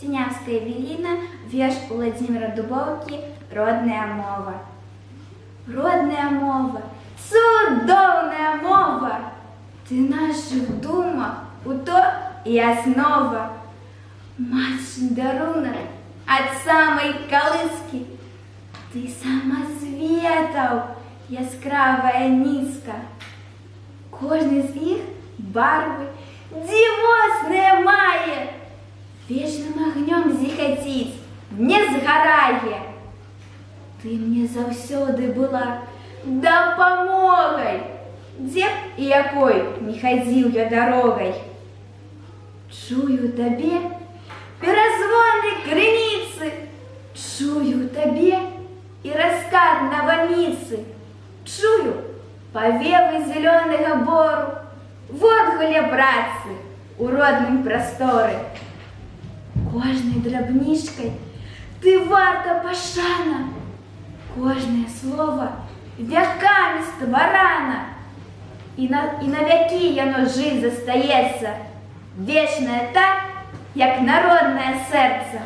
Сінявська Евеліна, вірш Владимира Дубовки «Родная мова». Родная мова, цудовная мова, ты наших думах уто и основа. Матчин дарунок от самой колыски, ты самоцветов яскравая низка. Кожный из их барвы дивосные мае, вечным огнем зихотить, не сгорая. Ты мне заўсёды была дапамогай, дзе б і якой не хадзіў я дарогай. Чую табе перазвоны крыніцы, чую табе і раскат наваніцы, чую павевы зелёнага бору, водгуле працы у родным прасторы. Кожнай драбнішкай ты варта пашана, кожнае слово вякамі стварана, і на вякі яно жыць застаецца, вечнае так, як народнае сэрца.